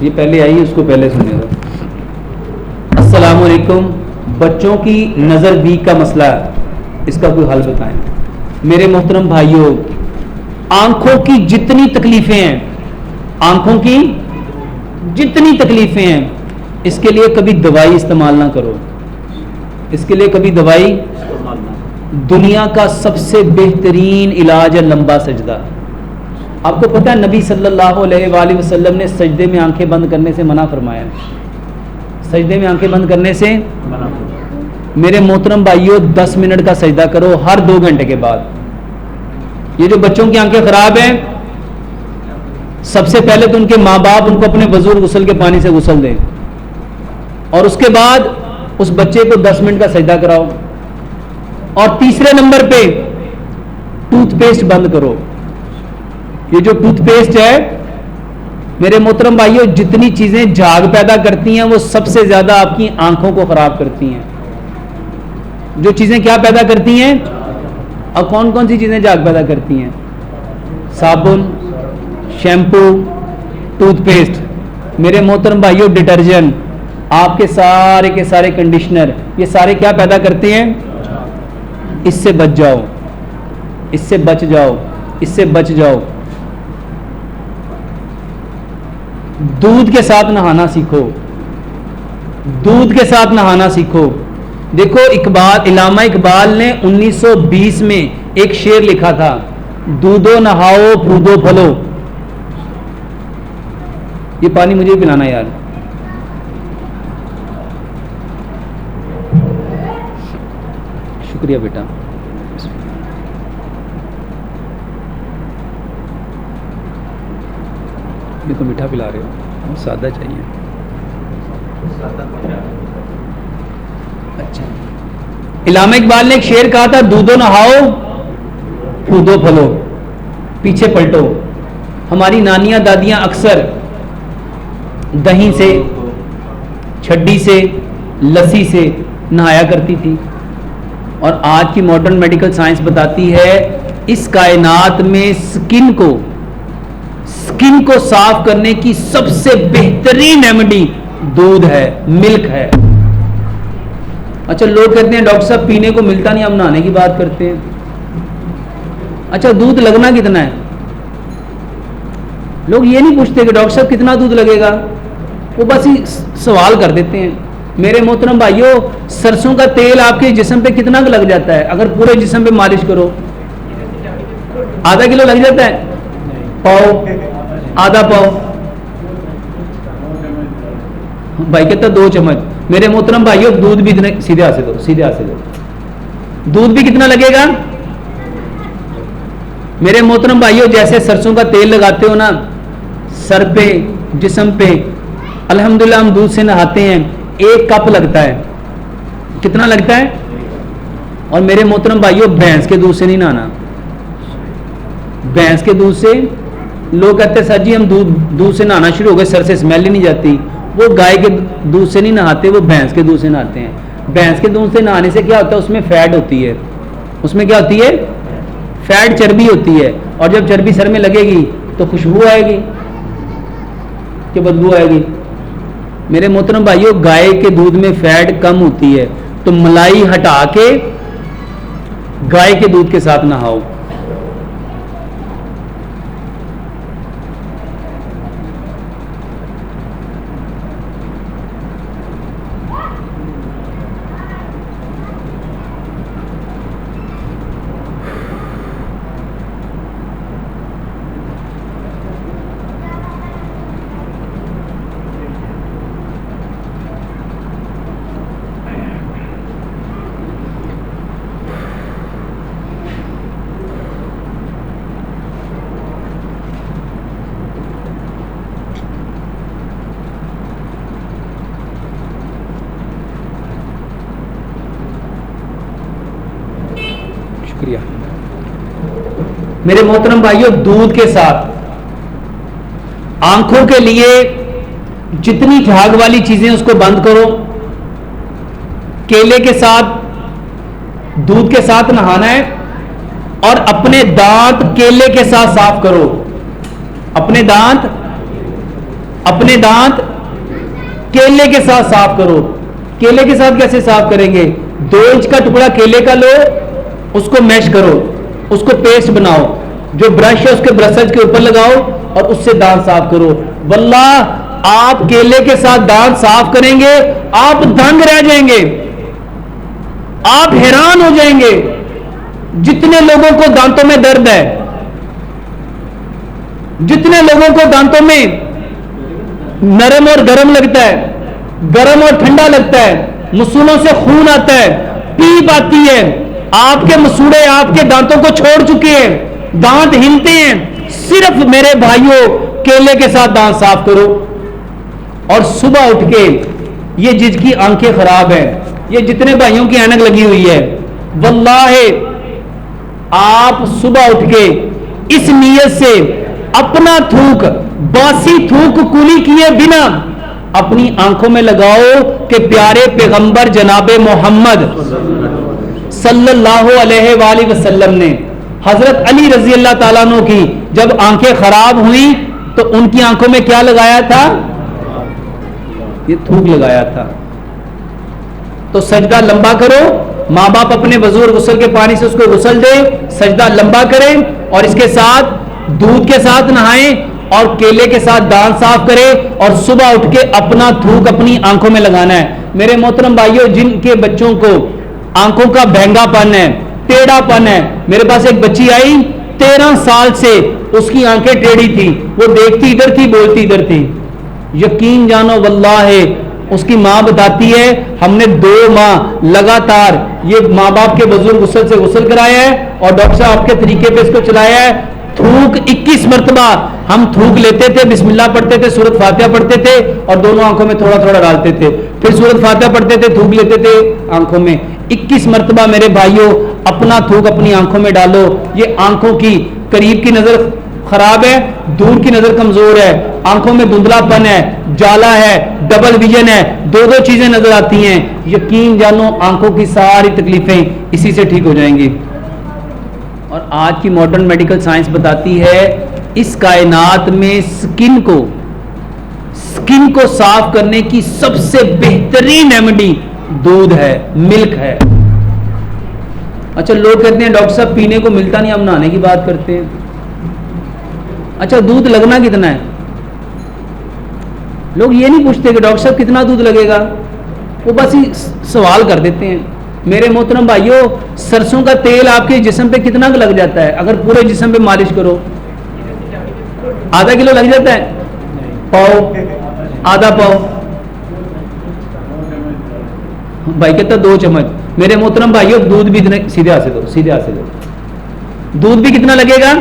ये पहले आई, उसको पहले सुनिएगा। अस्सलाम वालेकुम। बच्चों की नज़र वीक का मसला है, इसका कोई हल बताएं। मेरे मोहतरम भाइयों, आंखों की जितनी तकलीफें हैं, आंखों की जितनी तकलीफें हैं, इसके लिए कभी दवाई इस्तेमाल ना करो। इसके लिए कभी दवाई इस्तेमाल ना। दुनिया का सबसे बेहतरीन इलाज है लंबा सजदा। आपको पता है नबी सल्लल्लाहु अलैहि वसल्लम ने सजदे में आंखें बंद करने से मना फरमाया। सजदे में आंखें बंद करने से मना। मेरे मोहतरम भाइयों, 10 मिनट का सजदा करो हर 2 घंटे के बाद। ये जो बच्चों की आंखें खराब हैं, सबसे पहले तो उनके माँ बाप उनको अपने वजूर गुस्ल के पानी से गुस्ल दें, और उसके बाद उस बच्चे को 10 मिनट का सजदा कराओ। और तीसरे नंबर पे टूथपेस्ट बंद करो। ये जो टूथपेस्ट है, मेरे मोहतरम भाइयों, जितनी चीजें झाग पैदा करती हैं वो सबसे ज्यादा आपकी आंखों को खराब करती हैं। जो चीजें क्या पैदा करती हैं, और कौन कौन सी चीजें झाग पैदा करती हैं? साबुन, शैम्पू, टूथपेस्ट। मेरे मोहतरम भाइयों, डिटर्जेंट, आपके सारे के सारे कंडीशनर, ये सारे क्या पैदा करते हैं? इससे बच जाओ, इससे बच जाओ, इससे बच जाओ। दूध के साथ नहाना सीखो, दूध के साथ नहाना सीखो। देखो, इलामा इकबाल ने 1920 में एक शेर लिखा था, दूधो नहाओ कूदो फलो। ये पानी मुझे पिलाना यार। शुक्रिया बेटा। ये तो मीठा पिला रहे हो, सादा चाहिए। अच्छा, इलामा इकबाल ने एक शेर कहा था, दूधो नहाओ कूदो फलो। पीछे पलटो। हमारी नानियां दादियां अक्सर दही से, छड्डी से, लस्सी से नहाया करती थी। और आज की मॉडर्न मेडिकल साइंस बताती है, इस कायनात में स्किन को साफ करने की सबसे बेहतरीन रेमेडी दूध है, मिल्क है। अच्छा, लोग कहते हैं डॉक्टर साहब पीने को मिलता नहीं, हम नहाने की बात करते हैं। अच्छा, दूध लगना कितना है? लोग ये नहीं पूछते कि डॉक्टर साहब कितना दूध लगेगा, वो बस ही सवाल कर देते हैं। मेरे मोहतरम भाइयों, सरसों का तेल आपके जिस्म पे कितना लग जाता है? अगर पूरे जिस्म पे मालिश करो, आधा किलो लग जाता है? पाव, आधा पाव। भाई कहता 2 चम्मच। मेरे मोहतरम भाइयों, दूध भी इतने, सीधे हाथ से दो, सीधे हाथ से दो। दूध भी कितना लगेगा? मेरे मोहतरम भाइयों, जैसे सरसों का तेल लगाते हो ना सर पे, जिस्म पे, अल्हम्दुलिल्लाह हम दूध से नहाते हैं, 1 कप लगता है। कितना लगता है? और मेरे मोहतरम भाइयों, भैंस के दूध से नहीं नहाना। भैंस के दूध से लोग कहते हैं सर जी हम दूध से नहाना शुरू हो गए, सर से स्मेल ही नहीं जाती। वो गाय के दूध से नहीं नहाते, वो भैंस के दूध से नहाते हैं। भैंस के दूध से नहाने से क्या होता है? उसमें फैट होती है। उसमें क्या होती है? फैट, चर्बी होती है। और जब चर्बी सर में लगेगी तो खुशबू आएगी कि बदबू आएगी? मेरे मोहतरम भाइयों, गाय के दूध में फैट कम होती है, तो मलाई हटा के गाय के दूध के साथ नहाओ। शुक्रिया। मेरे मोहतरम भाइयों, दूध के साथ आंखों के लिए जितनी झाग वाली चीजें उसको बंद करो। केले के साथ, दूध के साथ नहाना है, और अपने दांत केले के साथ साफ करो। अपने दांत केले के साथ साफ करो। केले के साथ कैसे साफ करेंगे? 2 इंच का टुकड़ा केले का लो, उसको मैश करो, उसको पेस्ट बनाओ, जो ब्रश है उसके ब्रशेज के ऊपर लगाओ और उससे दांत साफ करो। वल्लाह आप केले के साथ दांत साफ करेंगे, आप दंग रह जाएंगे, आप हैरान हो जाएंगे। जितने लोगों को दांतों में दर्द है, जितने लोगों को दांतों में नरम और गर्म लगता है, गर्म और ठंडा लगता है, मसूड़ों से खून आता है, पीप आती है, आपके मसूड़े आपके दांतों को छोड़ चुके हैं, दांत हिलते हैं, सिर्फ मेरे भाइयों केले के साथ दांत साफ करो। और सुबह उठ के, ये जिसकी आंखें खराब हैं, ये जितने भाइयों की ऐनक लगी हुई है, वल्लाहे आप सुबह उठ के इस नीयत से अपना थूक, बासी थूक कुली किए बिना अपनी आंखों में लगाओ कि प्यारे पैगंबर जनाबे मोहम्मद सल्लल्लाहु अलैहि वसल्लम ने हजरत अली रजी अल्लाह ताला अन्हु की जब आंखें खराब हुई तो उनकी आंखों में क्या लगाया था? ये थूक लगाया था। तो सजदा लंबा करो, मां बाप अपने वजू और गुस्ल के पानी से उसको गुस्ल दे, सजदा लंबा करें और इसके साथ दूध के साथ नहाएं और केले के साथ दांत साफ करें और सुबह उठ के अपना थूक अपनी आंखों में लगाना है। मेरे मोहतरम भाइयों, जिनके बच्चों को आंखों का भैंगापन है, टेढ़ापन है, मेरे पास एक बच्ची आई 13 साल से उसकी आंखें टेढ़ी थी, वो देखती इधर थी बोलती इधर थी। यकीन जानो वल्लाह उसकी मां बताती है हमने 2 माह लगातार ये मां बाप के बुजुर्ग गुस्ल से गुस्ल कराया है और डॉक्टर साहब आपके तरीके पे इसको चलाया है। थूक 21 मरतबा हम थूक लेते थे, बिस्मिल्लाह पढ़ते थे, सूरत फातिहा पढ़ते थे और दोनों आंखों में थोड़ा थोड़ा डालते थे, फिर सूरत फातिहा पढ़ते थे, थूक लेते थे आंखों में। 21 मरतबा मेरे भाइयों अपना थूक अपनी आंखों में डालो। ये आंखों की करीब की नजर खराब है, दूर की नजर कमजोर है, आंखों में धुंधलापन है, जाला है, डबल विजन है, 2-2 चीजें नजर आती हैं, यकीन जानो आंखों की सारी तकलीफें इसी से ठीक हो जाएंगी। और आज की मॉडर्न मेडिकल साइंस बताती है इस कायनात में स्किन को साफ करने की सबसे बेहतरीन रेमेडी दूध है, मिल्क है। अच्छा, लोग कहते हैं डॉक्टर साहब पीने को मिलता नहीं, हम नहाने की बात करते हैं। अच्छा, दूध लगना कितना है? लोग ये नहीं पूछते कि डॉक्टर साहब कितना दूध लगेगा, वो बस ही सवाल कर देते हैं। मेरे मोहतरम भाइयों, सरसों का तेल आपके जिस्म पे कितना लग जाता है? अगर पूरे जिस्म पे मालिश करो आधा किलो लग जाता है, पाव, आधा पाव, भाई कहता 2 चम्मच। मेरे मोहतरम भाइयों, दूध भी इतने, सीधे हाथ से दो, दूध भी कितना लगेगा?